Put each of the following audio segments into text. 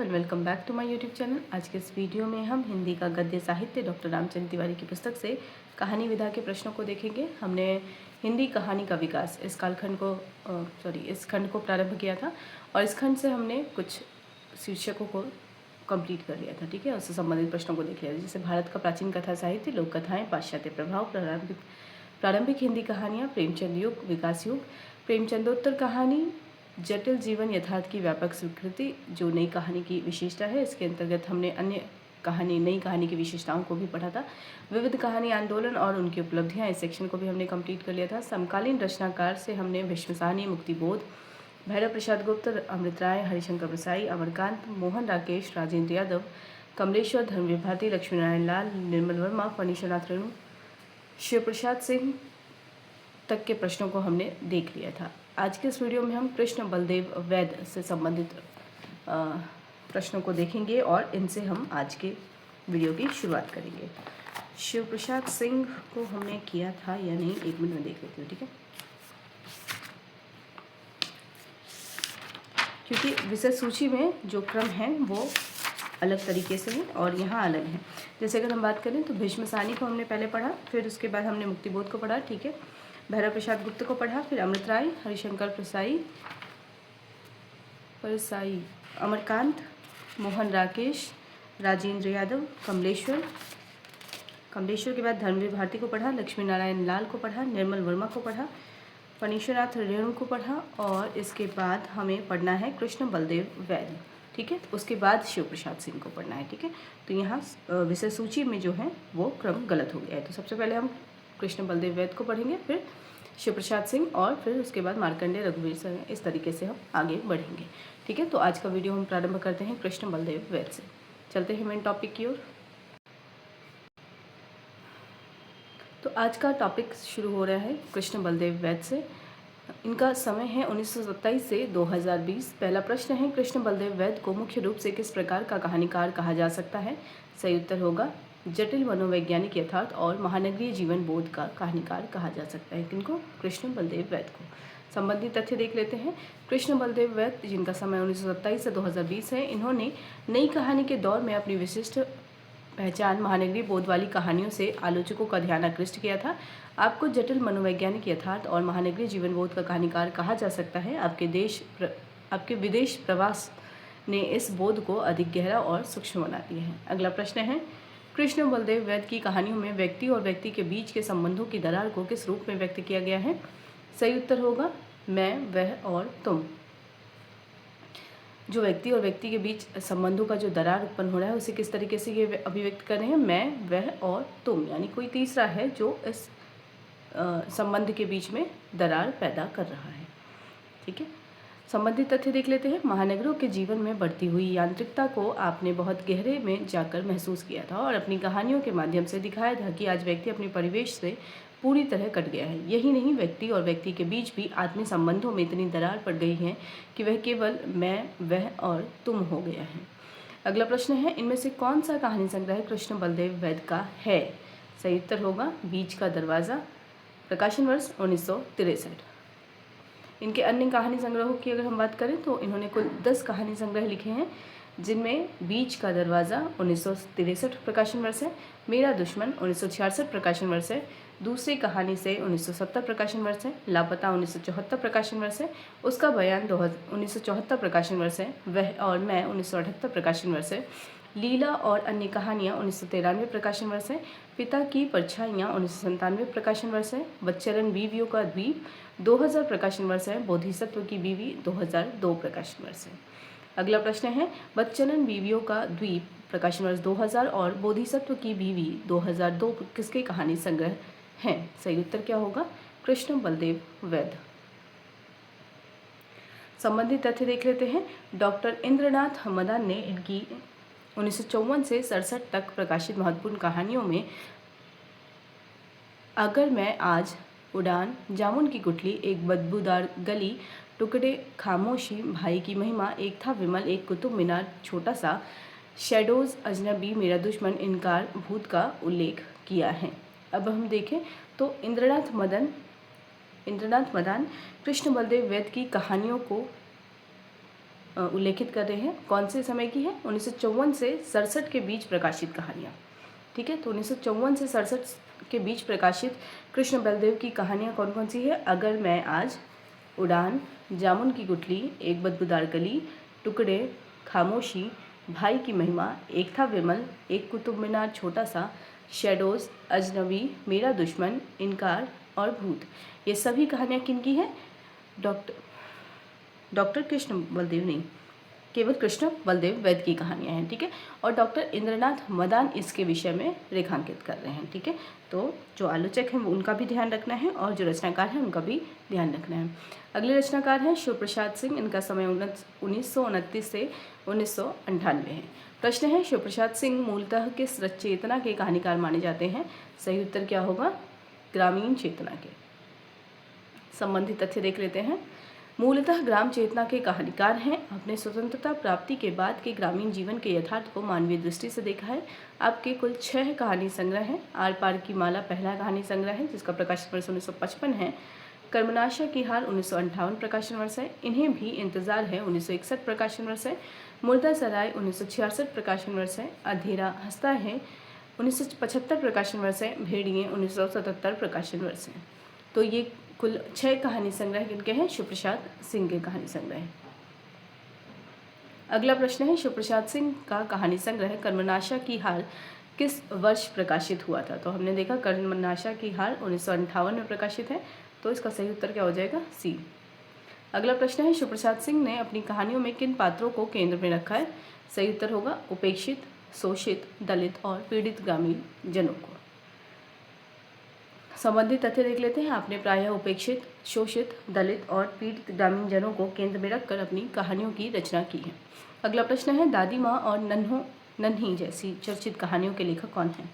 Welcome back to my YouTube channel. आज के इस वीडियो में हम हिंदी का गद्य साहित्य डॉक्टर रामचंद्र तिवारी की पुस्तक से कहानी विधा के प्रश्नों को देखेंगे। हमने हिंदी कहानी का विकास इस खंड को प्रारंभ किया था और इस खंड से हमने कुछ शीर्षकों को कंप्लीट कर लिया था। ठीक है, उससे संबंधित प्रश्नों को देख लिया, जैसे भारत का प्राचीन कथा साहित्य, लोक कथाएँ, पाश्चात्य प्रभाव, प्रारंभिक हिंदी कहानियाँ, प्रेमचंद युग, विकास युग, प्रेमचंदोत्तर कहानी, जटिल जीवन यथार्थ की व्यापक स्वीकृति, जो नई कहानी की विशेषता है। इसके अंतर्गत हमने नई कहानी की विशेषताओं को भी पढ़ा था। विविध कहानी आंदोलन और उनकी उपलब्धियां, इस सेक्शन को भी हमने कंप्लीट कर लिया था। समकालीन रचनाकार से हमने भीष्म साहनी, मुक्तिबोध, भैरव प्रसाद गुप्त, अमृत राय, हरिशंकर प्रसाई, अमरकांत, मोहन राकेश, राजेंद्र यादव, कमलेश्वर, धर्मवीर भारती, लक्ष्मीनारायण लाल, निर्मल वर्मा, फणीश्वरनाथ रेणु, शिव प्रसाद सिंह तक के प्रश्नों को हमने देख लिया था। आज के इस वीडियो में हम कृष्ण बलदेव वैद्य से संबंधित प्रश्नों को देखेंगे और इनसे हम आज के वीडियो की शुरुआत करेंगे। शिव प्रसाद सिंह को हमने किया था या नहीं, एक मिनट में देख लेती हूँ। ठीक है, क्योंकि विषय सूची में जो क्रम है वो अलग तरीके से है और यहाँ अलग है। जैसे अगर हम बात करें तो भीष्म साहनी को हमने पहले पढ़ा, फिर उसके बाद हमने मुक्तिबोध को पढ़ा। ठीक है, भैरव प्रसाद गुप्त को पढ़ा, फिर अमृत राय, हरिशंकर प्रसाई, अमरकांत, मोहन राकेश, राजेंद्र यादव, कमलेश्वर के बाद धर्मवीर भारती को पढ़ा, लक्ष्मी नारायण लाल को पढ़ा, निर्मल वर्मा को पढ़ा, फणीश्वरनाथ रेणु को पढ़ा और इसके बाद हमें पढ़ना है कृष्ण बलदेव वैद्य। ठीक है, उसके बाद शिव प्रसाद सिंह को पढ़ना है। ठीक है, तो यहाँ विषय सूची में जो है वो क्रम गलत हो गया है। तो सबसे पहले हम कृष्ण बलदेव वैद्य को पढ़ेंगे, फिर शिव प्रसाद सिंह और फिर उसके बाद मार्कंडेय, रघुवीर सिंह। इस तरीके से हम आगे बढ़ेंगे। ठीक है, तो आज का वीडियो हम प्रारंभ करते हैं कृष्ण बलदेव वैद्य से। चलते हैं मेन टॉपिक की ओर। तो आज का टॉपिक शुरू हो रहा है कृष्ण बलदेव वैद्य से। इनका समय है 1927 से 2020। पहला प्रश्न है, कृष्ण बलदेव वैद्य को मुख्य रूप से किस प्रकार का कहानीकार कहा जा सकता है? सही उत्तर होगा जटिल मनोवैज्ञानिक यथार्थ और महानगरीय जीवन बोध का कहानीकार कहा जा सकता है। किनको? कृष्ण बलदेव वैद्य को। संबंधित तथ्य देख लेते हैं। कृष्ण बलदेव वैद्य, जिनका समय 1927 से 2020 है, इन्होंने नई कहानी के दौर में अपनी विशिष्ट पहचान महानगरीय बोध वाली कहानियों से आलोचकों का ध्यान आकृष्ट किया था। आपको जटिल मनोवैज्ञानिक यथार्थ और महानगरीय जीवन बोध का कहानीकार कहा जा सकता है। आपके विदेश प्रवास ने इस बोध को अधिक गहरा और सूक्ष्म बना दिया है। अगला प्रश्न है, कृष्ण बलदेव वैद्य की कहानियों में व्यक्ति और व्यक्ति के बीच के संबंधों की दरार को किस रूप में व्यक्त किया गया है? सही उत्तर होगा मैं, वह और तुम। जो व्यक्ति और व्यक्ति के बीच संबंधों का जो दरार उत्पन्न हो रहा है, उसे किस तरीके से ये अभिव्यक्त कर रहे हैं? मैं, वह और तुम, यानी कोई तीसरा है जो इस संबंध के बीच में दरार पैदा कर रहा है। ठीक है, संबंधित तथ्य देख लेते हैं। महानगरों के जीवन में बढ़ती हुई यांत्रिकता को आपने बहुत गहरे में जाकर महसूस किया था और अपनी कहानियों के माध्यम से दिखाया था कि आज व्यक्ति अपने परिवेश से पूरी तरह कट गया है। यही नहीं, व्यक्ति और व्यक्ति के बीच भी आत्मीय संबंधों में इतनी दरार पड़ गई है कि वह केवल मैं, वह और तुम हो गया है। अगला प्रश्न है, इनमें से कौन सा कहानी संग्रह कृष्ण बलदेव वैद्य का है? सही उत्तर होगा बीच का दरवाज़ा, प्रकाशन वर्ष 1963। इनके अन्य कहानी संग्रहों की अगर हम बात करें तो इन्होंने कुल 10 कहानी संग्रह लिखे हैं, जिनमें बीच का दरवाज़ा 1963 प्रकाशन वर्ष है, मेरा दुश्मन 1966 प्रकाशन वर्ष है, दूसरी कहानी से 1970 प्रकाशन वर्ष है, लापता 1974 प्रकाशन वर्ष है, उसका बयान 1974 प्रकाशन वर्ष है, वह और मैं 1978 प्रकाशन वर्ष है, लीला और अन्य कहानियाँ 1993 प्रकाशन वर्ष है, पिता की परछाइयाँ 1997 प्रकाशन वर्ष है, बच्चलन बीवियों का द्वीप 2000 प्रकाशन वर्ष है, बोधिसत्व की बीवी 2002 प्रकाशन वर्ष है। अगला प्रश्न है, बच्चलन बीवियों का द्वीप प्रकाशन वर्ष 2000 और बोधिसत्व की बीवी 2002 किसके कहानी संग्रह हैं? सही उत्तर क्या होगा? कृष्ण बलदेव वैद्य। संबंधित तथ्य देख लेते हैं। डॉक्टर इंद्रनाथ मदन ने इनकी 1954 से 67 तक प्रकाशित महत्वपूर्ण कहानियों में अगर मैं आज, उड़ान, जामुन की गुठली, एक बदबूदार गली, टुकड़े, खामोशी, भाई की महिमा, एक था विमल, एक कुतुब मीनार छोटा सा, शैडोज, अजनबी, मेरा दुश्मन, इनकार, भूत का उल्लेख किया है। अब हम देखें तो इंद्रनाथ मदन कृष्ण बलदेव वैद्य की कहानियों को उल्लेखित कर रहे हैं। कौन से समय की है? 1954 से 67 के बीच प्रकाशित कहानियाँ। ठीक है, तो 1954 से 67 के बीच प्रकाशित कृष्ण बलदेव की कहानियाँ कौन कौन सी है? अगर मैं आज, उड़ान, जामुन की गुठली, एक बदबूदार गली, टुकड़े, खामोशी, भाई की महिमा, एक था विमल, एक कुतुब मीनार छोटा सा, शेडोज, अजनबी, मेरा दुश्मन, इनकार और भूत। ये सभी कहानियाँ किनकी हैं? डॉक्टर कृष्ण बलदेव नहीं, केवल कृष्ण बलदेव वैद्य की कहानियाँ हैं। ठीक है, और डॉक्टर इंद्रनाथ मदान इसके विषय में रेखांकित कर रहे हैं। ठीक है, तो जो आलोचक हैं वो उनका भी ध्यान रखना है और जो रचनाकार हैं उनका भी ध्यान रखना है। अगले रचनाकार हैं शिव प्रसाद सिंह। इनका समय 1929 से 1998 है। प्रश्न है, शिव प्रसाद सिंह मूलतः किस चेतना के कहानीकार माने जाते हैं? सही उत्तर क्या होगा? ग्रामीण चेतना के। संबंधित तथ्य देख लेते हैं। मूलतः ग्राम चेतना के कहानीकार हैं। अपने स्वतंत्रता प्राप्ति के बाद के ग्रामीण जीवन के यथार्थ को मानवीय दृष्टि से देखा है। आपके कुल 6 कहानी संग्रह हैं। आर पार की माला पहला कहानी संग्रह है जिसका प्रकाशन वर्ष 1955 है। कर्मनाशा की हार 1958 प्रकाशन वर्ष है। इन्हें भी इंतजार है 1961 प्रकाशन वर्ष है। मुर्दा सराय 1966 प्रकाशन वर्ष है। अधेरा हंसता है 1975 प्रकाशन वर्ष है। भेड़िए 1977 प्रकाशन वर्ष है। तो ये कुल 6 कहानी संग्रह किनके हैं? शिव प्रसाद सिंह के कहानी संग्रह। अगला प्रश्न है, शिव प्रसाद सिंह का कहानी संग्रह कर्मनाशा की हार किस वर्ष प्रकाशित हुआ था? तो हमने देखा कर्मनाशा की हार 1958 में प्रकाशित है, तो इसका सही उत्तर क्या हो जाएगा? सी। अगला प्रश्न है, शिव प्रसाद सिंह ने अपनी कहानियों में किन पात्रों को केंद्र में रखा है? सही उत्तर होगा उपेक्षित, शोषित, दलित और पीड़ित ग्रामीण जनों को। संबंधित तथ्य देख लेते हैं। आपने प्रायः उपेक्षित, शोषित, दलित और पीड़ित ग्रामीण जनों को केंद्र में रखकर अपनी कहानियों की रचना की है। अगला प्रश्न है, दादी माँ और नन्ही जैसी चर्चित कहानियों के लेखक कौन हैं?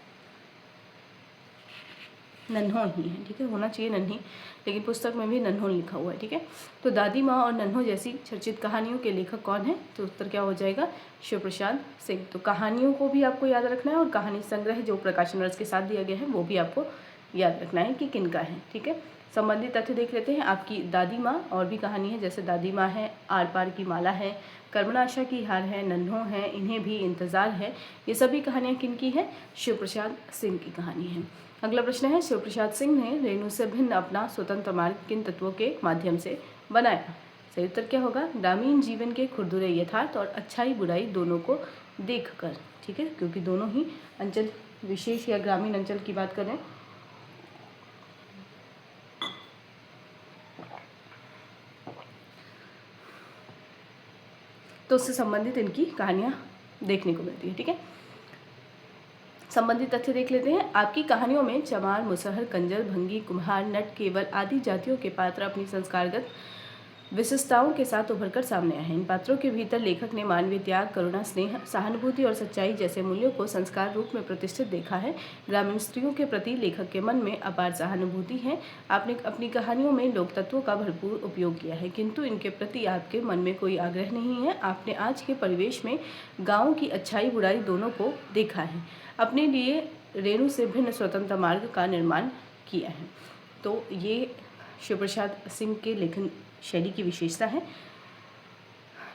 नन्हो ही है। ठीक है, होना चाहिए नन्ही, लेकिन पुस्तक में भी नन्हो लिखा हुआ है। ठीक है, तो दादी माँ और नन्हो जैसी चर्चित कहानियों के लेखक कौन है? तो उत्तर क्या हो जाएगा? शिव प्रसाद सिंह। तो कहानियों को भी आपको याद रखना है और कहानी संग्रह जो प्रकाशन वर्ष के साथ दिया गया है वो भी आपको याद रखना है कि किनका है। ठीक है, संबंधित तथ्य देख लेते हैं। आपकी दादी माँ और भी कहानी है, जैसे दादी माँ है, आर पार की माला है, कर्मनाशा की हार है, नन्हो है, इन्हें भी इंतजार है। ये सभी कहानियाँ किनकी है? शिव प्रसाद सिंह की कहानी है। अगला प्रश्न है, शिव प्रसाद सिंह ने रेणु से भिन्न अपना स्वतंत्र मार्ग किन तत्वों के माध्यम से बनाया? सही उत्तर क्या होगा? ग्रामीण जीवन के खुरदुरे यथार्थ और अच्छाई बुराई दोनों को देखकर। ठीक है, क्योंकि दोनों ही अंचल विशेष या ग्रामीण अंचल की बात करें तो उससे संबंधित इनकी कहानियाँ देखने को मिलती है। ठीक है, संबंधित तथ्य देख लेते हैं। आपकी कहानियों में चमार, मुसहर, कंजर, भंगी, कुम्हार, नट, केवल आदि जातियों के पात्र अपनी संस्कारगत विशेषताओं के साथ उभरकर सामने आए हैं। इन पात्रों के भीतर लेखक ने मानवीय त्याग, करुणा, स्नेह, सहानुभूति और सच्चाई जैसे मूल्यों को संस्कार रूप में प्रतिष्ठित देखा है। ग्रामीण स्त्रियों के प्रति लेखक के मन में अपार सहानुभूति है। आपने अपनी कहानियों में लोक तत्वों का भरपूर उपयोग किया है, किंतु इनके प्रति आपके मन में कोई आग्रह नहीं है। आपने आज के परिवेश में गाँव की अच्छाई बुराई दोनों को देखा है, अपने लिए रेणु से भिन्न स्वतंत्र मार्ग का निर्माण किया है। तो ये शिव प्रसाद सिंह के लेखन शैली की विशेषता है।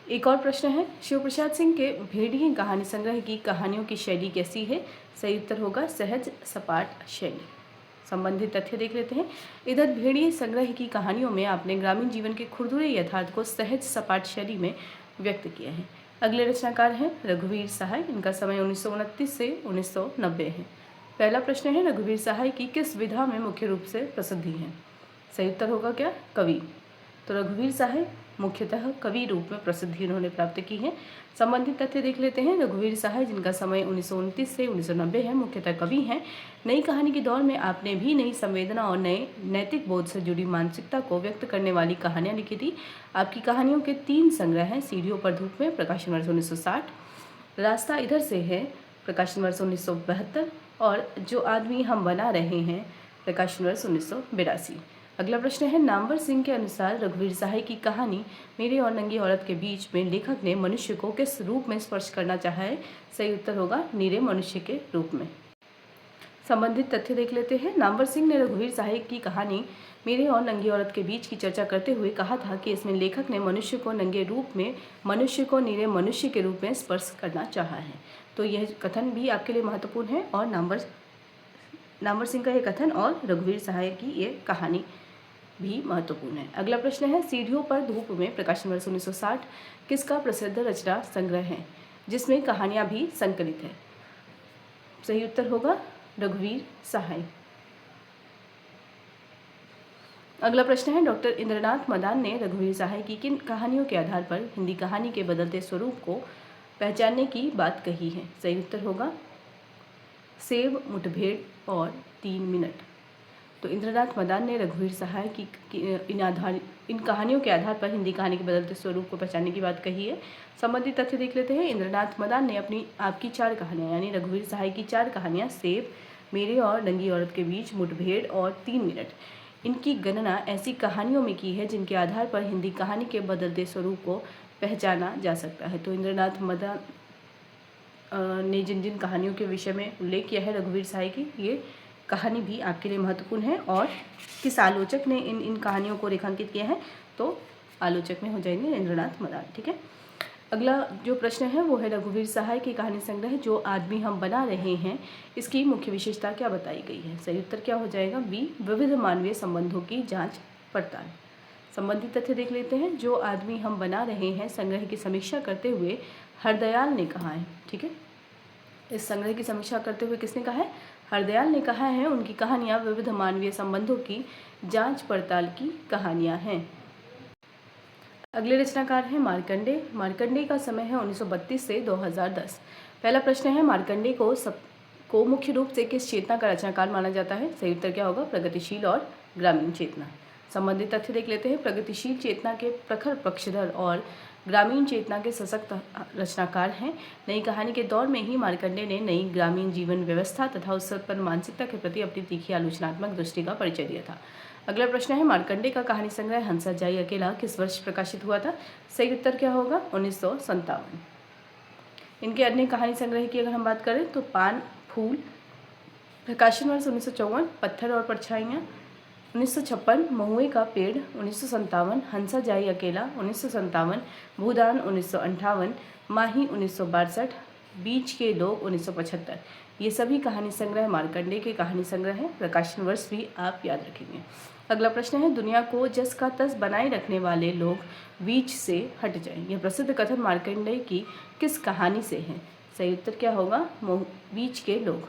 एक और प्रश्न है, शिव प्रसाद सिंह के भेड़िए कहानी संग्रह की कहानियों की शैली कैसी है? सही उत्तर होगा सहज सपाट शैली। संबंधित तथ्य देख लेते हैं। इधर भेड़िए संग्रह की कहानियों में आपने ग्रामीण जीवन के खुरदुरे यथार्थ को सहज सपाट शैली में व्यक्त किया है। अगले रचनाकार हैं रघुवीर सहाय। इनका समय 1929 से 1990 है। पहला प्रश्न है, रघुवीर सहाय की किस विधा में मुख्य रूप से प्रसिद्धि है? सही उत्तर होगा क्या? कवि। तो रघुवीर सहाय मुख्यतः कवि रूप में प्रसिद्धि उन्होंने प्राप्त की है। संबंधित तथ्य देख लेते हैं। रघुवीर सहाय जिनका समय 1929 से 1990 है, मुख्यतः कवि हैं। नई कहानी के दौर में आपने भी नई संवेदना और नए नैतिक बोध से जुड़ी मानसिकता को व्यक्त करने वाली कहानियाँ लिखी थी। आपकी कहानियों के 3 संग्रह हैं। सीढ़ियों पर धूप में प्रकाशन वर्ष 1960, रास्ता इधर से है प्रकाशन वर्ष 1972 और जो आदमी हम बना रहे हैं प्रकाशन वर्ष 1982। अगला प्रश्न है, नामवर सिंह के अनुसार रघुवीर सहाय की कहानी मेरे और नंगी औरत के बीच में लेखक ने मनुष्य को किस रूप में स्पर्श करना चाहा है? सही उत्तर होगा नीरे मनुष्य के रूप में। संबंधित तथ्य देख लेते हैं। नामवर सिंह ने रघुवीर सहाय की कहानी मेरे और नंगी औरत के बीच की चर्चा करते हुए कहा था कि इसमें लेखक ने मनुष्य को नंगे रूप में, मनुष्य को निरे मनुष्य के रूप में स्पर्श करना चाहा है। तो यह कथन भी आपके लिए महत्वपूर्ण है और नामवर सिंह का यह कथन और रघुवीर सहाय की ये कहानी भी महत्वपूर्ण है। अगला प्रश्न है, सीढ़ियों पर धूप में प्रकाशन वर्ष 1960 किसका प्रसिद्ध रचना संग्रह है जिसमें कहानियां भी संकलित है? सही उत्तर होगा रघुवीर सहाय। अगला प्रश्न है, डॉक्टर इंद्रनाथ मदान ने रघुवीर सहाय की किन कहानियों के आधार पर हिंदी कहानी के बदलते स्वरूप को पहचानने की बात कही है? सही उत्तर होगा सेब, मुठभेड़ और 3 मिनट। तो इंद्रनाथ मदान ने रघुवीर सहाय की इन कहानियों के आधार पर हिंदी कहानी के बदलते स्वरूप को पहचानने की बात कही है। संबंधित तथ्य देख लेते हैं। इंद्रनाथ मदान ने आपकी 4 कहानियाँ यानी रघुवीर सहाय की 4 कहानियाँ सेब, मेरे और नंगी औरत के बीच, मुठभेड़ और 3 मिनट, इनकी गणना ऐसी कहानियों में की है जिनके आधार पर हिंदी कहानी के बदलते स्वरूप को पहचाना जा सकता है। तो इंद्रनाथ मदान ने जिन जिन कहानियों के विषय में उल्लेख किया है रघुवीर सहाय की, ये कहानी भी आपके लिए महत्वपूर्ण है। और किस आलोचक ने इन कहानियों को रेखांकित किया है? तो आलोचक में हो जाएंगे इंद्रनाथ मदान। ठीक है। अगला जो प्रश्न है वो है, रघुवीर सहाय की कहानी संग्रह जो आदमी हम बना रहे हैं इसकी मुख्य विशेषता क्या बताई गई है? सही उत्तर क्या हो जाएगा? बी, विविध मानवीय संबंधों की जांच पड़ताल। संबंधित तथ्य देख लेते हैं। जो आदमी हम बना रहे हैं संग्रह की समीक्षा करते हुए हरदयाल ने कहा है। ठीक है, इस संग्रह की समीक्षा करते हुए किसने कहा है? हरदयाल ने कहा है उनकी कहानियाँ विविध मानवीय संबंधों की जांच पड़ताल की कहानियाँ हैं। अगले रचनाकार हैं मार्कंडे। मार्कंडे का समय है 1932 से 2010। पहला प्रश्न है, मार्कंडे को मुख्य रूप से किस चेतना का रचनाकार माना जाता है? सही उत्तर क्या होगा? प्रगतिशील और ग्रामीण चेतना। संबंधित तथ्य देख लेते हैं। प्रगतिशील चेतना के प्रखर पक्षधर और ग्रामीण चेतना के सशक्त रचनाकार हैं। नई कहानी के दौर में ही मार्कंडे ने नई ग्रामीण जीवन व्यवस्था तथा उस पर मानसिकता के प्रति अपनी तीखी आलोचनात्मक दृष्टि का परिचय दिया था। अगला प्रश्न है, मार्कंडे का कहानी संग्रह हंसा जाई अकेला किस वर्ष प्रकाशित हुआ था? सही उत्तर क्या होगा? 1957। इनके अन्य कहानी संग्रह की अगर हम बात करें तो पान फूल, प्रकाशन वर्ष 1954, पत्थर और परछाइयाँ 1956, महुए का पेड़ 1957, हंसा जाई अकेला 1957, भूदान 1958, माही 1962, बीच के लोग 1975। ये सभी कहानी संग्रह मार्कंडे के कहानी संग्रह है। प्रकाशन वर्ष भी आप याद रखेंगे। अगला प्रश्न है, दुनिया को जस का तस बनाए रखने वाले लोग बीच से हट जाएं। यह प्रसिद्ध कथन मार्कंडे की किस कहानी से है? सही उत्तर क्या होगा? बीच के लोग।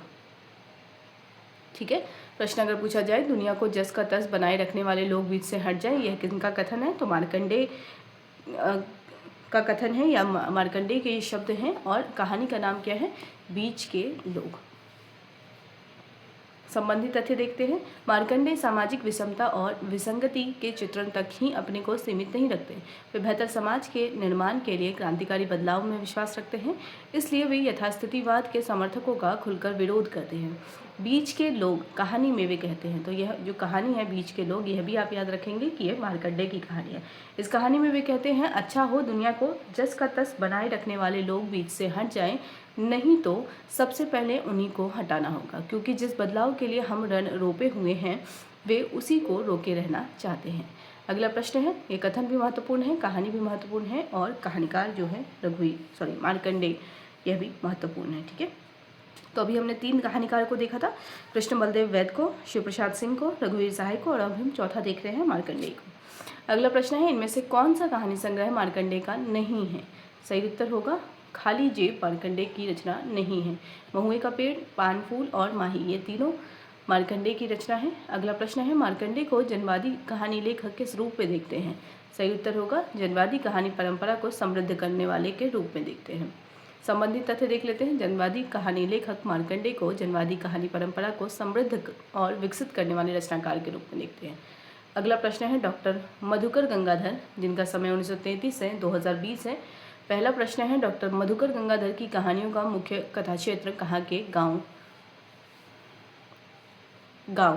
ठीक है, प्रश्न अगर पूछा जाए दुनिया को जस का तस बनाए रखने वाले लोग बीच से हट जाएं, यह किनका कथन है? तो मार्कंडे का कथन है या मार्कंडे के ये शब्द हैं। और कहानी का नाम क्या है? बीच के लोग। संबंधित तथ्य देखते हैं। मार्कंडे सामाजिक विषमता और विसंगति के चित्रण तक ही अपने को सीमित नहीं रखते। वे बेहतर समाज के निर्माण के लिए क्रांतिकारी बदलाव में विश्वास रखते हैं। इसलिए वे यथास्थितिवाद के समर्थकों का खुलकर विरोध करते हैं। बीच के लोग कहानी में वे कहते हैं, तो यह जो कहानी है बीच के लोग, यह भी आप याद रखेंगे कि यह मार्कंडे की कहानी है। इस कहानी में वे कहते हैं, अच्छा हो दुनिया को जस का तस बनाए रखने वाले लोग बीच से हट जाएं, नहीं तो सबसे पहले उन्हीं को हटाना होगा, क्योंकि जिस बदलाव के लिए हम रण रोपे हुए हैं वे उसी को रोके रहना चाहते हैं। अगला प्रश्न है, ये कथन भी महत्वपूर्ण है, कहानी भी महत्वपूर्ण है और कहानीकार जो है मार्कंडे, यह भी महत्वपूर्ण है। ठीक है, तो अभी हमने 3 कहानीकार को देखा था, कृष्ण बलदेव वैद्य को, शिव प्रसाद सिंह को, रघुवीर सहाय को, और अब हम चौथा देख रहे हैं मार्कंडे को। अगला प्रश्न है, इनमें से कौन सा कहानी संग्रह मार्कंडे का नहीं है? सही उत्तर होगा खाली जेब मार्कंडे की रचना नहीं है। महुए का पेड़, पान फूल और माही, ये तीनों मार्कंडे की रचना है। अगला प्रश्न है, मार्कंडे को जनवादी कहानी लेखक किस रूप में देखते हैं? सही उत्तर होगा जनवादी कहानी परंपरा को समृद्ध करने वाले के रूप में देखते हैं। संबंधित तथ्य देख लेते हैं। जनवादी कहानी लेखक मार्कंडे को जनवादी कहानी परंपरा को समृद्ध और विकसित करने वाले रचनाकार के रूप में देखते हैं। अगला प्रश्न है, डॉक्टर मधुकर गंगाधर, जिनका समय 1933 से 2020 है। पहला प्रश्न है, डॉक्टर मधुकर गंगाधर की कहानियों का मुख्य कथा क्षेत्र कहाँ के गांव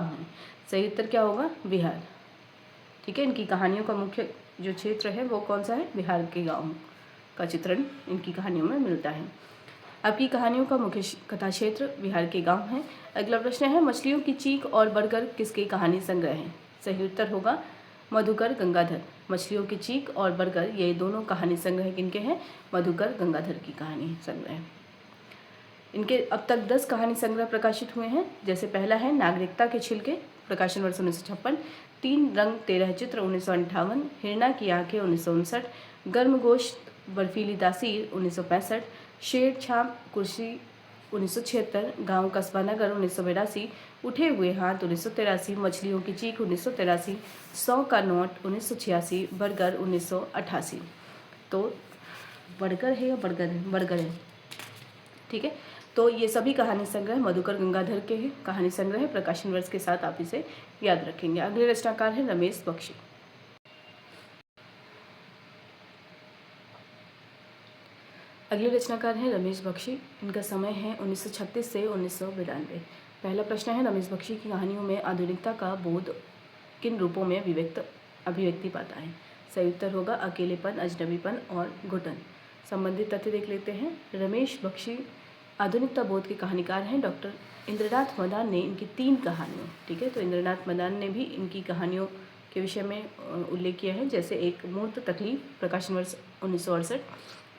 है? सही उत्तर क्या होगा? बिहार। ठीक है, इनकी कहानियों का मुख्य जो क्षेत्र है वो कौन सा है? बिहार के गांव का चित्रण इनकी कहानियों में मिलता है। आपकी कहानियों का मुख्य कथा क्षेत्र बिहार के गांव हैं। अगला प्रश्न है, मछलियों की चीख और बर्गर किसके कहानी संग्रह हैं? सही उत्तर होगा मधुकर गंगाधर। मछलियों की चीख और बर्गर ये दोनों कहानी संग्रह किनके हैं? मधुकर गंगाधर की कहानी संग्रह। इनके अब तक 10 कहानी संग्रह प्रकाशित हुए हैं। जैसे पहला है नागरिकता के छिलके, प्रकाशन वर्ष 1956, 3 रंग 13 चित्र 1958, हिरना की आंखें 1959, गर्म गोश्त बर्फीली तासीर 1965, शेर छाप कुर्सी 1976, गांव कस्बा नगर 1982, उठे हुए हाथ 1983, मछलियों की चीख 1983, 100 का नोट 1986, बर्गर 1988। तो बर्गर है या बर्गर है? बर्गर है, ठीक है। तो ये सभी कहानी संग्रह मधुकर गंगाधर के कहानी संग्रह प्रकाशन वर्ष के साथ आप इसे याद रखेंगे। अगले रचनाकार हैं रमेश बख्शी। अगले रचनाकार हैं रमेश बख्शी। इनका समय है 1936 से 1992। पहला प्रश्न है, रमेश बख्शी की कहानियों में आधुनिकता का बोध किन रूपों में अभिव्यक्ति पाता है? सही उत्तर होगा अकेलेपन, अजनबीपन और घुटन। संबंधित तथ्य देख लेते हैं। रमेश बख्शी आधुनिकता बोध के कहानीकार हैं। डॉक्टर इंद्रनाथ मदान ने इनकी 3 कहानियों, ठीक है, तो इंद्रनाथ मदान ने भी इनकी कहानियों के विषय में उल्लेख किया है। जैसे एक मूर्त तकलीफ, प्रकाशन वर्ष 1968,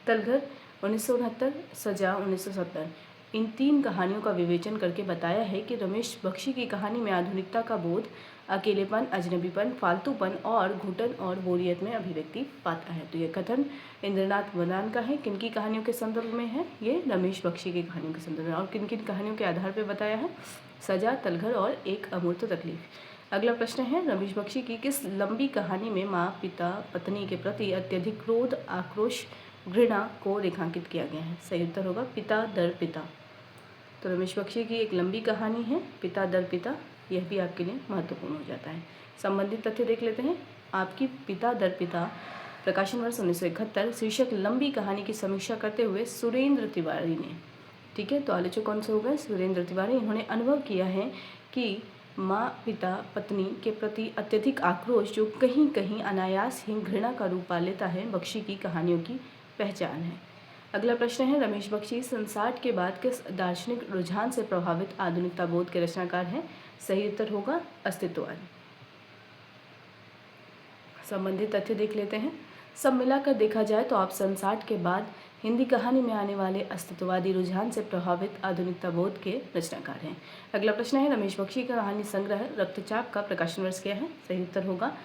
तलघर 1969, सजा 1970। इन 3 कहानियों का विवेचन करके बताया है कि रमेश बख्शी की कहानी में आधुनिकता का बोध अकेलेपन, अजनबीपन, फालतूपन और घुटन और बोरियत में अभिव्यक्ति पाता है। तो ये कथन इंद्रनाथ मदान का है। किनकी कहानियों के संदर्भ में है? ये रमेश बख्शी की कहानियों के संदर्भ में। और किन किन कहानियों के आधार पर बताया है? सजा, तलघर और एक अमूर्त तकलीफ। अगला प्रश्न है, रमेश बख्शी की किस लंबी कहानी में माँ, पिता, पत्नी के प्रति अत्यधिक क्रोध, आक्रोश, घृणा को रेखांकित किया गया है? सही उत्तर होगा पिता दर पिता। तो रमेश बख्शी की एक लंबी कहानी है पिता दर पिता, यह भी आपके लिए महत्वपूर्ण हो जाता है। संबंधित तथ्य देख लेते हैं। आपकी पिता दर पिता, प्रकाशन वर्ष 1971, शीर्षक लंबी कहानी की समीक्षा करते हुए सुरेंद्र तिवारी ने, ठीक है, तो आलोचक कौन से हो गए? सुरेंद्र तिवारी। इन्होंने अनुभव किया है कि माँ, पिता, पत्नी के प्रति अत्यधिक आक्रोश जो कहीं कहीं अनायास ही घृणा का रूप पा लेता है, बख्शी की कहानियों की पहचान है। अगला प्रश्न है, रमेश बख्शी 1960 के बाद किस दार्शनिक रुझान से प्रभावित आधुनिकता बोध के रचनाकार हैं? सही उत्तर होगा अस्तित्ववाद। संबंधित तथ्य देख लेते हैं। सब मिलाकर देखा जाए तो आप 1960 के बाद हिंदी कहानी में आने वाले अस्तित्ववादी रुझान से प्रभावित आधुनिकता बोध के रचनाकार हैं। अगला प्रश्न है, रमेश बख्शी का कहानी संग्रह रक्तचाप का प्रकाशन वर्ष क्या है? सही उत्तर होगा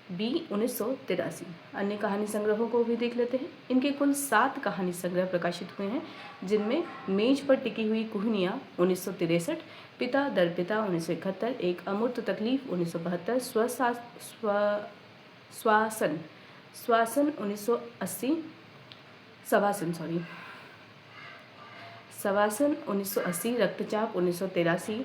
बी 1983। अन्य कहानी संग्रहों को भी देख लेते हैं। इनके कुल 7 कहानी संग्रह प्रकाशित हुए हैं, जिनमें मेज पर टिकी हुई कुहनियाँ 1963, पिता दर पिता 1971, एक अमूर्त तकलीफ 1972, श्वासन 1980, शवासन 1980, रक्तचाप 1983,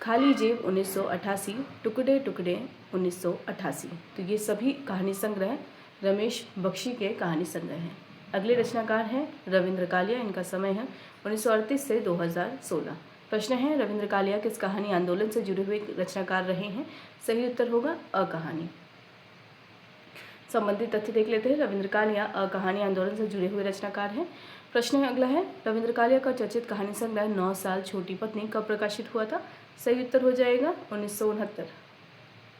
खाली जेब 1988, टुकड़े टुकड़े 1988। तो ये सभी कहानी संग्रह रमेश बख्शी के कहानी संग्रह हैं। अगले रचनाकार हैं रविंद्र कालिया। इनका समय है 1938 से 2016। प्रश्न है, रविंद्र कालिया किस कहानी आंदोलन से जुड़े हुए रचनाकार रहे हैं? सही उत्तर होगा अकहानी। संबंधित तथ्य देख लेते हैं। रविंद्र कालिया अकहानी आंदोलन से जुड़े हुए रचनाकार हैं। प्रश्न अगला है, रविंद्र कालिया का चर्चित कहानी संग्रह 9 साल छोटी पत्नी कब प्रकाशित हुआ था? सही उत्तर हो जाएगा 1969।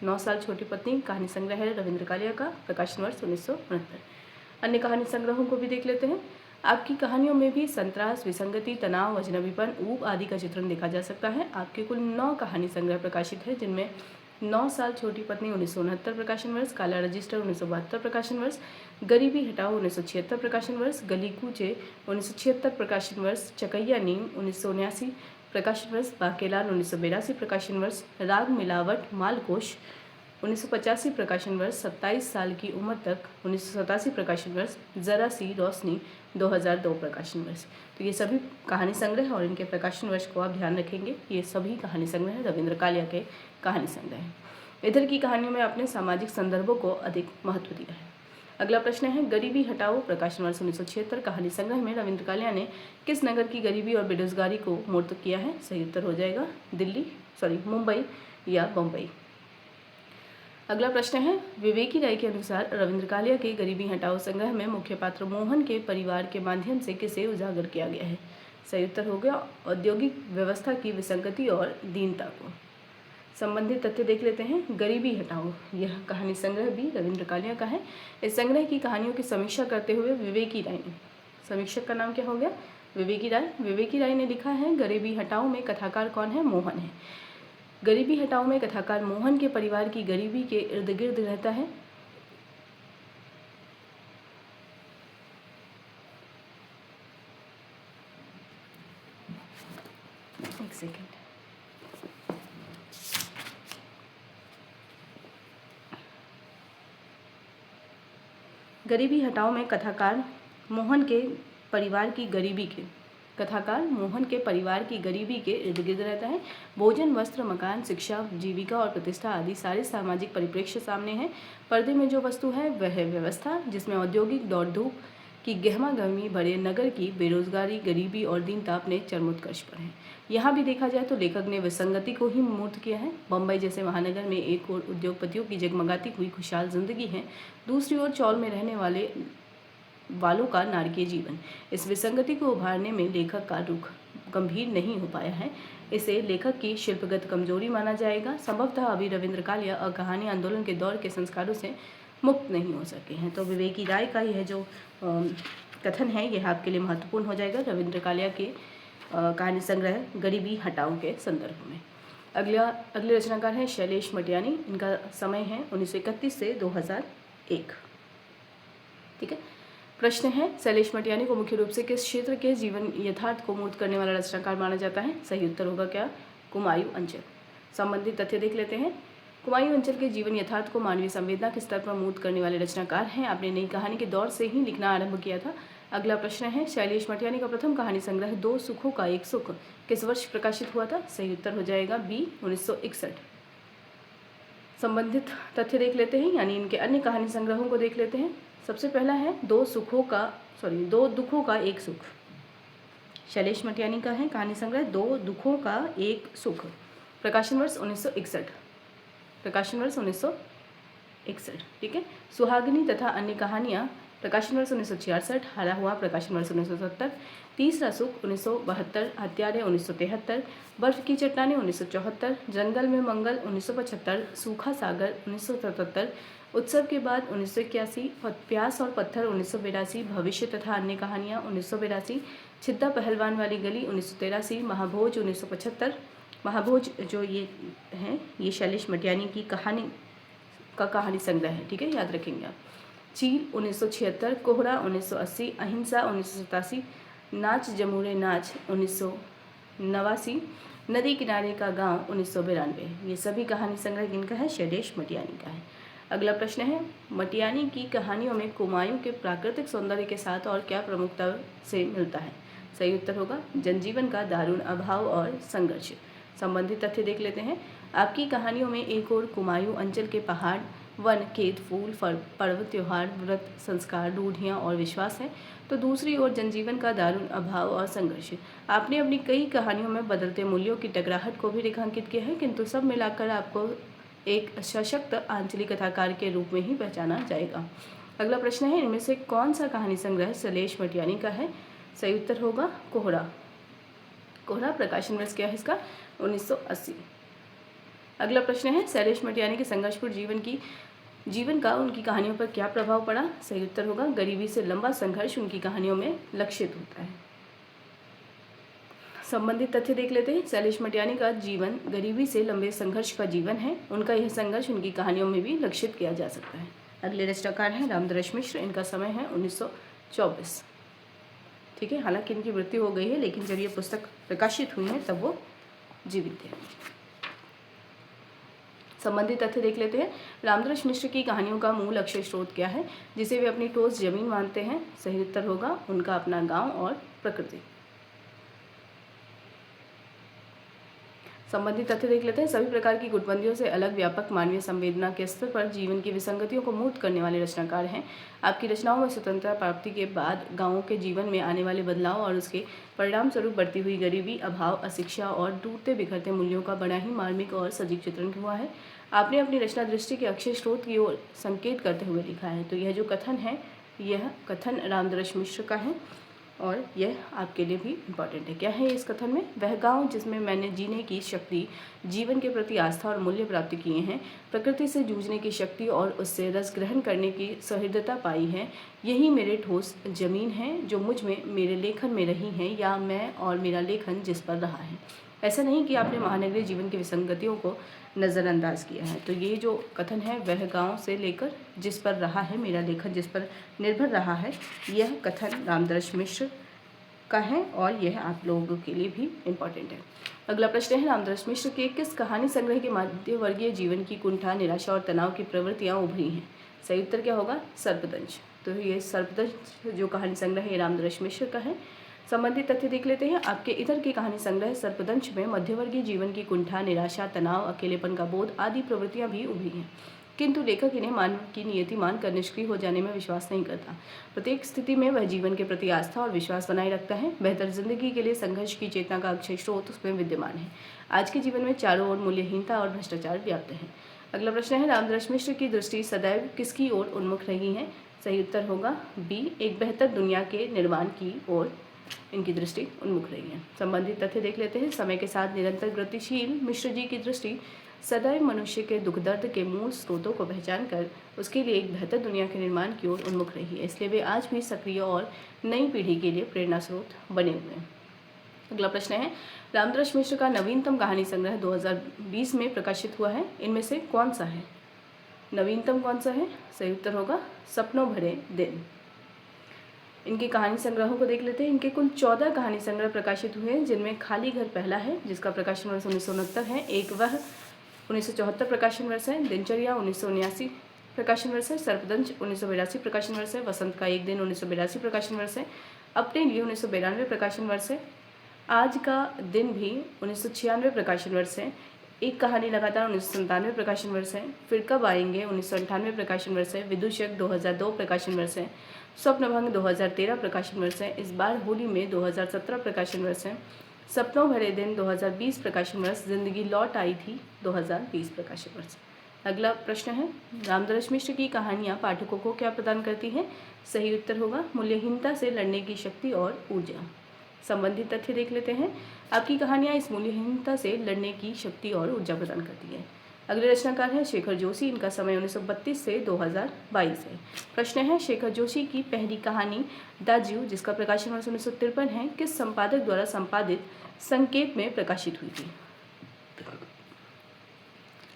9 साल छोटी पत्नी कहानी संग्रह है रविंद्र कालिया का, प्रकाशन वर्ष 1969। अन्य कहानी संग्रहों को भी देख लेते हैं। आपकी कहानियों में भी संतरास, विसंगति, तनाव, अजनबीपन, ऊब आदि का चित्रण देखा जा सकता है। आपके कुल 9 कहानी संग्रह प्रकाशित है, जिनमें 9 साल छोटी पत्नी 1969 प्रकाशन वर्ष, काला रजिस्टर 1972 प्रकाशन वर्ष, गरीबी हटाओ 1976 प्रकाशन वर्ष, गली कूचे 1976 प्रकाशन वर्ष, चकैया नीम 1979 प्रकाशन वर्ष, बाकेलाल 1982 प्रकाशन वर्ष, राग मिलावट मालकोश 1985 प्रकाशन वर्ष, 27 साल की उम्र तक 1987 प्रकाशन वर्ष, जरा सी रोशनी 2002 प्रकाशन वर्ष। तो ये सभी कहानी संग्रह और इनके प्रकाशन वर्ष को आप ध्यान रखेंगे। ये सभी कहानी संग्रह रविंद्र कालिया के कहानी संग्रह हैं। इधर की कहानियों में आपने सामाजिक संदर्भों को अधिक महत्व दिया है। अगला प्रश्न है, गरीबी हटाओ प्रकाशन वर्ष 1976 कहानी संग्रह में रविंद्र कालिया ने किस नगर की गरीबी और बेरोजगारी को मूर्त किया है? सही उत्तर हो जाएगा मुंबई या बम्बई। अगला प्रश्न है, विवेकी राय के अनुसार रविंद्र कालिया के गरीबी हटाओ संग्रह में मुख्य पात्र मोहन के परिवार के माध्यम से किसे उजागर किया गया है? सही उत्तर हो गया औद्योगिक व्यवस्था की विसंगति और दीनता को। संबंधित तथ्य देख लेते हैं। गरीबी हटाओ यह कहानी संग्रह भी रविंद्र कालिया का है। इस संग्रह की कहानियों की समीक्षा करते हुए विवेकी राय ने, समीक्षक का नाम क्या हो गया? विवेकी राय। विवेकी राय ने लिखा है, गरीबी हटाओ में कथाकार कौन है? मोहन है। गरीबी हटाओ में कथाकार मोहन के परिवार की गरीबी के इर्द गिर्द रहता है। एक सेकेंड। गरीबी हटाओ में कथाकार मोहन के परिवार की गरीबी के इर्द गिर्द रहता है। भोजन, वस्त्र, मकान, शिक्षा, जीविका और प्रतिष्ठा आदि सारे सामाजिक परिप्रेक्ष्य सामने हैं। पर्दे में जो वस्तु है वह है व्यवस्था, जिसमें औद्योगिक दौड़ धूप की गहमा गहमी, बड़े नगर की बेरोजगारी, गरीबी और दीनता अपने चरमोत्कर्ष पर है। यहाँ भी देखा जाए तो लेखक ने विसंगति को ही मूर्त किया है। बम्बई जैसे महानगर में एक ओर उद्योगपतियों की जगमगाती हुई खुशहाल जिंदगी है, दूसरी ओर चौल में रहने वालों का नारकीय जीवन। इस विसंगति को उभारने में लेखक का रुख गंभीर नहीं हो पाया है। इसे लेखक की शिल्पगत कमजोरी माना जाएगा। संभवतः अभी रविंद्र कालिया और कहानी आंदोलन के दौर के संस्कारों से मुक्त नहीं हो सके हैं। तो विवेकी राय का यह जो कथन है यह आपके लिए महत्वपूर्ण हो जाएगा रविंद्र कालिया के कहानी संग्रह गरीबी हटाओ के संदर्भ में। अगले रचनाकार हैं शैलेश मटियानी। इनका समय है 1931 से 2001। ठीक है। प्रश्न है, शैलेश मटियानी को मुख्य रूप से किस क्षेत्र के जीवन यथार्थ को मूर्त करने वाला रचनाकार माना जाता है? सही उत्तर होगा क्या? कुमायूं अंचल। संबंधित तथ्य देख लेते हैं। कुमायूं अंचल के जीवन यथार्थ को मानवीय संवेदना के स्तर पर मूर्त करने वाले रचनाकार हैं। आपने नई कहानी के दौर से ही लिखना आरंभ किया था। अगला प्रश्न है, शैलेश मटियानी का प्रथम कहानी संग्रह दो सुखों का एक सुख किस वर्ष प्रकाशित हुआ था? सही उत्तर हो जाएगा बी 1961। संबंधित तथ्य देख लेते हैं, यानी इनके अन्य कहानी संग्रहों को देख लेते हैं। सबसे पहला है दो दुखों का एक सुख। शैलेश मटियानी का है कहानी संग्रह दो दुखों का एक सुख, प्रकाशन वर्ष 1961। प्रकाशन वर्ष 1961। ठीक है। सुहागिनी तथा अन्य कहानियाँ, प्रकाशन वर्ष 1966। हारा हुआ, प्रकाशन वर्ष 1970। तीसरा सुख 1972। हत्यारे 1973। बर्फ की चट्टानें 1974। जंगल में मंगल 1975। सूखा सागर 1977। उत्सव के बाद 1981। प्यास और पत्थर 1982। भविष्य तथा अन्य कहानियाँ 1982। छिद्दा पहलवान वाली गली 1983। महाभोज 1975। महाभोज जो ये हैं ये शैलेश मटियानी की कहानी संग्रह है। ठीक है, याद रखेंगे आप। चील 1976। कोहरा 1980। अहिंसा 1987। नाच जमूरे नाच 1989। नदी किनारे का गांव 1992। ये सभी कहानी संग्रह किनका है? शैलेश मटियानी का है। अगला प्रश्न है, मटियानी की कहानियों में कुमायूं के प्राकृतिक सौंदर्य के साथ और क्या प्रमुखता से मिलता है? सही उत्तर होगा जनजीवन का दारुण अभाव और संघर्ष। संबंधित तथ्य देख लेते हैं। आपकी कहानियों में एक और कुमायूं अंचल के पहाड़, वन, खेत, फूल, पर्व, त्योहार, व्रत, संस्कार, रूढ़ियाँ और विश्वास है, तो दूसरी ओर जनजीवन का दारुण अभाव और संघर्ष। आपने अपनी कई कहानियों में बदलते मूल्यों की टकराहट को भी रेखांकित किया है, किंतु सब मिलाकर आपको एक सशक्त आंचलिक कथाकार के रूप में ही पहचाना जाएगा। अगला प्रश्न है, इनमें से कौन सा कहानी संग्रह शैलेश मटियानी का है? सही उत्तर होगा कोहरा। कोहरा, प्रकाशन वर्ष क्या है इसका? 1980। अगला प्रश्न है, शैलेश मटियानी के संघर्षपूर्ण जीवन का उनकी कहानियों पर क्या प्रभाव पड़ा? सही उत्तर होगा गरीबी से लंबा संघर्ष उनकी कहानियों में लक्षित होता है। संबंधित तथ्य देख लेते हैं। शैलेश मटियानी का जीवन गरीबी से लंबे संघर्ष का जीवन है। उनका यह संघर्ष उनकी कहानियों में भी लक्षित किया जा सकता है। अगले रचनाकार हैं रामदरस मिश्र। इनका समय है 1924। ठीक है, हालांकि इनकी मृत्यु हो गई है, लेकिन जब ये पुस्तक प्रकाशित हुई है तब वो जीवित थे। संबंधित तथ्य देख लेते हैं। रामदरस मिश्र की कहानियों का मूल अक्षय स्रोत क्या है, जिसे वे अपनी ठोस जमीन मानते हैं? सही उत्तर होगा उनका अपना गांव और प्रकृति। संबंधित तथ्य देख लेते हैं। सभी प्रकार की गुटबंदियों से अलग व्यापक मानवीय संवेदना के स्तर पर जीवन की विसंगतियों को मूर्त करने वाले रचनाकार हैं। आपकी रचनाओं में स्वतंत्रता प्राप्ति के बाद गांवों के जीवन में आने वाले बदलाव और उसके परिणाम स्वरूप बढ़ती हुई गरीबी, अभाव, अशिक्षा और टूटते बिखरते मूल्यों का बड़ा ही मार्मिक और सजीव चित्रण हुआ है। आपने अपनी रचना दृष्टि के अक्षय स्रोत की ओर संकेत करते हुए लिखा है। तो यह जो कथन है, यह कथन रामदर्श मिश्र का है और यह आपके लिए भी इम्पॉर्टेंट है। क्या है इस कथन में? वह गांव जिसमें मैंने जीने की शक्ति, जीवन के प्रति आस्था और मूल्य प्राप्त किए हैं, प्रकृति से जूझने की शक्ति और उससे रस ग्रहण करने की सहृदयता पाई है, यही मेरे ठोस जमीन है जो मुझ में मेरे लेखन में रही हैं या मैं और मेरा लेखन जिस पर रहा है। ऐसा नहीं कि आपने महानगरीय जीवन की विसंगतियों को नज़रअंदाज किया है। तो ये जो कथन है, वह गांव से लेकर जिस पर रहा है, मेरा लेखन जिस पर निर्भर रहा है, यह कथन रामदर्श मिश्र का है और यह आप लोगों के लिए भी इम्पॉर्टेंट है। अगला प्रश्न है, रामदर्श मिश्र के किस कहानी संग्रह के मध्यवर्गीय जीवन की कुंठा, निराशा और तनाव की प्रवृत्तियाँ उभरी हैं? सही उत्तर क्या होगा? सर्पदंश। तो ये सर्पदंश जो कहानी संग्रह है, रामदर्श मिश्र का है। संबंधित तथ्य देख लेते हैं। आपके इधर की कहानी संग्रह सर्पदंश में मध्यवर्गीय जीवन की कुंठा, निराशा, तनाव, अकेलेपन का बोध आदि प्रवृत्तियां भी उभरी हैं, किंतु लेखक इन्हें मानव की नियति मानकर निष्क्रिय हो जाने में विश्वास नहीं करता। प्रत्येक स्थिति में वह जीवन के प्रति आस्था और विश्वास बनाए रखता है। बेहतर जिंदगी के लिए संघर्ष की चेतना का अक्षय स्रोत उसमें विद्यमान है। आज के जीवन में चारों ओर मूल्यहीनता और भ्रष्टाचार व्याप्त है। अगला प्रश्न है, रामदर्श मिश्र की दृष्टि सदैव किसकी ओर उन्मुख रही है? सही उत्तर होगा बी, एक बेहतर दुनिया के निर्माण की ओर इनकी दृष्टि उन्मुख रही है। संबंधित तथ्य देख लेते हैं। समय के साथ निरंतर गतिशील मिश्र जी की दृष्टि सदैव मनुष्य के दुख दर्द के मूल स्रोतों को पहचान कर उसके लिए एक बेहतर दुनिया के निर्माण की ओर उन्मुख रही है। इसलिए वे आज भी सक्रिय और नई पीढ़ी के लिए प्रेरणा स्रोत बने हुए हैं। अगला प्रश्न है, रामदर्श मिश्र का नवीनतम कहानी संग्रह 2020 में प्रकाशित हुआ है, इनमें से कौन सा है? नवीनतम कौन सा है? सही उत्तर होगा सपनों भरे दिन। इनके कहानी संग्रहों को देख लेते हैं। इनके कुल 14 कहानी संग्रह प्रकाशित हुए हैं, जिनमें खाली घर पहला है, जिसका प्रकाशन वर्ष 1969 है। एक वह 1974 प्रकाशन वर्ष है। दिनचर्या 1979 प्रकाशन वर्ष है। सर्पदंश 1982 प्रकाशन वर्ष है। वसंत का एक दिन 1982 प्रकाशन वर्ष है। अपने लिए 1992 प्रकाशन वर्ष है। आज का दिन भी 1996 प्रकाशन वर्ष है। एक कहानी लगातार 1997 प्रकाशन वर्ष है। फिर कब आएंगे 1998 प्रकाशन वर्ष है। विदूषक 2002 प्रकाशन वर्ष है। स्वप्नभंग 2013 प्रकाशन वर्ष है। इस बार होली में 2017 प्रकाशन वर्ष है। सपनों भरे दिन 2020 प्रकाशन वर्ष। जिंदगी लौट आई थी 2020 प्रकाशन वर्ष। अगला प्रश्न है, रामदर्श मिश्र की कहानियाँ पाठकों को क्या प्रदान करती हैं? सही उत्तर होगा मूल्यहीनता से लड़ने की शक्ति और ऊर्जा। संबंधित तथ्य देख लेते हैं। आपकी कहानियाँ इस मूल्यहीनता से लड़ने की शक्ति और ऊर्जा प्रदान करती है। अगले रचनाकार है शेखर जोशी। इनका समय 1932 से 2022 है। प्रश्न है, शेखर जोशी की पहली कहानी दाज्यू, जिसका प्रकाशन वर्ष 1953 है, किस संपादक द्वारा संपादित संकेत में प्रकाशित हुई थी?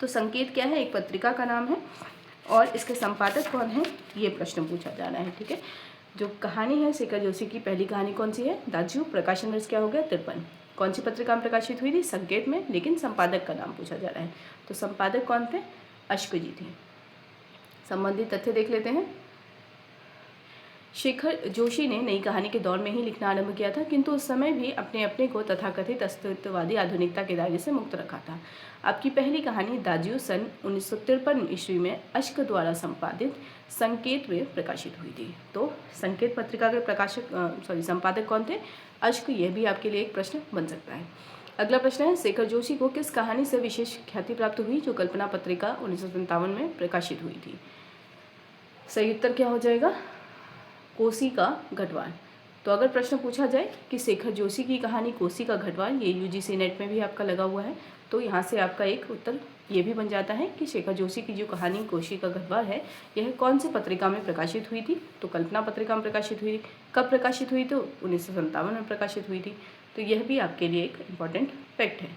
तो संकेत क्या है? एक पत्रिका का नाम है और इसके संपादक कौन है, ये प्रश्न पूछा जा रहा है। ठीक है, जो कहानी है शेखर जोशी की पहली कहानी कौन सी है? दाज्यू। प्रकाशन वर्ष क्या हो गया? 53। कौन सी पत्रिका में प्रकाशित हुई थी? संकेत में, लेकिन संपादक का नाम पूछा जा रहा है। तो संपादक कौन थे? अश्क जी थे। संबंधित तथ्य देख लेते हैं। शेखर जोशी ने नई कहानी के दौर में ही लिखना आरंभ किया था, किंतु उस समय भी अपने अपने को तथाकथित अस्तित्ववादी आधुनिकता के दायरे से मुक्त रखा था। आपकी पहली कहानी दाज्यू सन 1953 ईस्वी में अश्क द्वारा संपादित संकेत में प्रकाशित हुई थी। तो संकेत पत्रिका के संपादक कौन थे? अश्क। यह भी आपके लिए एक प्रश्न बन सकता है। अगला प्रश्न है, शेखर जोशी को किस कहानी से विशेष ख्याति प्राप्त हुई, जो कल्पना पत्रिका 1957 में प्रकाशित हुई थी? सही उत्तर क्या हो जाएगा? कोसी का घटवाल। तो अगर प्रश्न पूछा जाए कि शेखर जोशी की कहानी कोसी का घटवाल, ये यूजीसी नेट में भी आपका लगा हुआ है, तो यहाँ से आपका एक उत्तर ये भी बन जाता है कि शेखर जोशी की जो कहानी कोसी का घटवाल है, यह कौन सी पत्रिका में प्रकाशित हुई थी? तो कल्पना पत्रिका में प्रकाशित हुई। कब प्रकाशित हुई? तो 1957 में प्रकाशित हुई थी। तो यह भी आपके लिए एक इम्पॉर्टेंट फैक्ट है।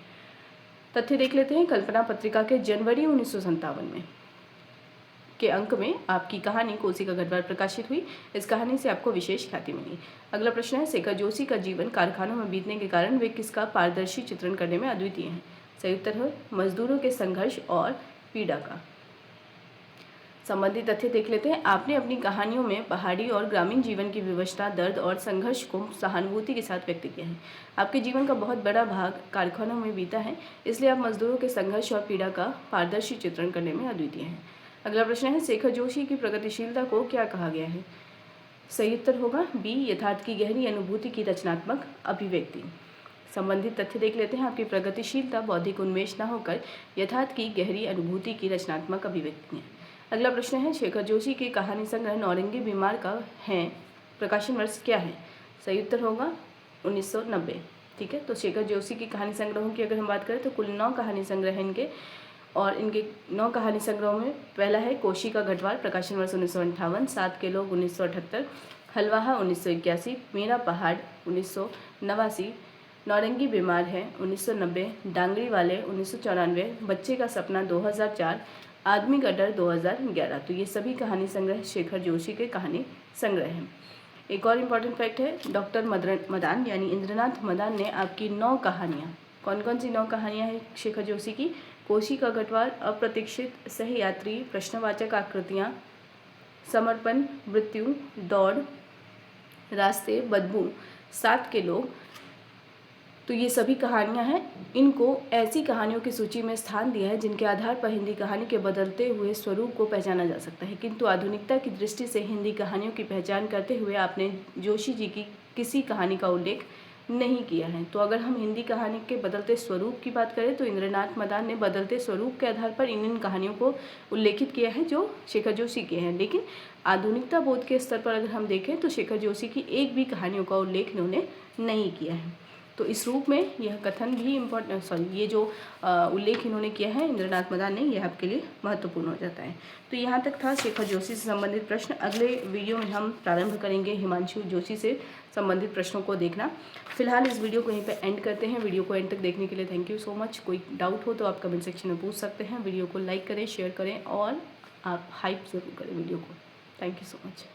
तथ्य देख लेते हैं। कल्पना पत्रिका के जनवरी 1957 में के अंक में आपकी कहानी कोसी का घटवाल प्रकाशित हुई। इस कहानी से आपको विशेष ख्याति मिली। अगला प्रश्न है, शेखर जोशी का जीवन कारखानों में बीतने के कारण वे किसका पारदर्शी चित्रण करने में अद्वितीय हैं? सही उत्तर है मजदूरों के संघर्ष और पीड़ा का। संबंधित तथ्य देख लेते हैं। आपने अपनी कहानियों में पहाड़ी और ग्रामीण जीवन की विवशता, दर्द और संघर्ष को सहानुभूति के साथ व्यक्त किया है। आपके जीवन का बहुत बड़ा भाग कारखानों में बीता है, इसलिए आप मजदूरों के संघर्ष और पीड़ा का पारदर्शी चित्रण करने में अद्वितीय हैं। अगला प्रश्न है, शेखर जोशी की प्रगतिशीलता को क्या कहा गया है? सही उत्तर होगा बी, यथार्थ की गहरी अनुभूति की रचनात्मक अभिव्यक्ति। संबंधित तथ्य देख लेते हैं। आपकी प्रगतिशीलता बौद्धिक उन्मेष न होकर यथार्थ की गहरी अनुभूति की रचनात्मक अभिव्यक्ति है। अगला प्रश्न है, शेखर जोशी के कहानी संग्रह नौरंगी बीमार का है प्रकाशन वर्ष क्या है? सही उत्तर होगा 1990। ठीक है, तो शेखर जोशी की कहानी संग्रहों की अगर हम बात करें तो कुल 9 कहानी संग्रह हैं इनके, और इनके 9 कहानी संग्रहों में पहला है कोशी का गढ़वाल प्रकाशन वर्ष 1958, 7 के लोग 1978, हलवाहा 1981, मेरा पहाड़ 1989, नौरंगी बीमार है 1990, डांगरी वाले 1994, बच्चे का सपना 2004, आदमी का डर 2011। तो ये सभी कहानी संग्रह शेखर जोशी के कहानी संग्रह हैं। एक और इम्पॉर्टेंट फैक्ट है, डॉक्टर मदान यानी इंद्रनाथ मदान ने आपकी 9 कहानियाँ, कौन कौन सी 9 कहानियाँ हैं शेखर जोशी की? कोशी का गढ़वाल, अप्रतीक्षित, सहयात्री, प्रश्नवाचक आकृतियाँ, समर्पण, मृत्यु, दौड़, रास्ते, बदबू, 7 के लोग। तो ये सभी कहानियाँ हैं। इनको ऐसी कहानियों की सूची में स्थान दिया है जिनके आधार पर हिंदी कहानी के बदलते हुए स्वरूप को पहचाना जा सकता है, किंतु आधुनिकता की दृष्टि से हिंदी कहानियों की पहचान करते हुए आपने जोशी जी की किसी कहानी का उल्लेख नहीं किया है। तो अगर हम हिंदी कहानी के बदलते स्वरूप की बात करें तो इंद्रनाथ मदान ने बदलते स्वरूप के आधार पर इन कहानियों को उल्लेखित किया है जो शेखर जोशी के हैं, लेकिन आधुनिकता बोध के स्तर पर अगर हम देखें तो शेखर जोशी की एक भी कहानियों का उल्लेख इन्होंने नहीं किया है। तो इस रूप में यह कथन भी ये जो उल्लेख इन्होंने किया है इंद्रनाथ मदान ने, यह आपके लिए महत्वपूर्ण हो जाता है। तो यहाँ तक था शेखर जोशी से संबंधित प्रश्न। अगले वीडियो में हम प्रारंभ करेंगे हिमांशु जोशी से संबंधित प्रश्नों को देखना। फिलहाल इस वीडियो को यहीं पे एंड करते हैं। वीडियो को एंड तक देखने के लिए थैंक यू सो मच। कोई डाउट हो तो आप कमेंट सेक्शन में पूछ सकते हैं। वीडियो को लाइक करें, शेयर करें और आप हाइप ज़रूर करें वीडियो को। Thank you so much.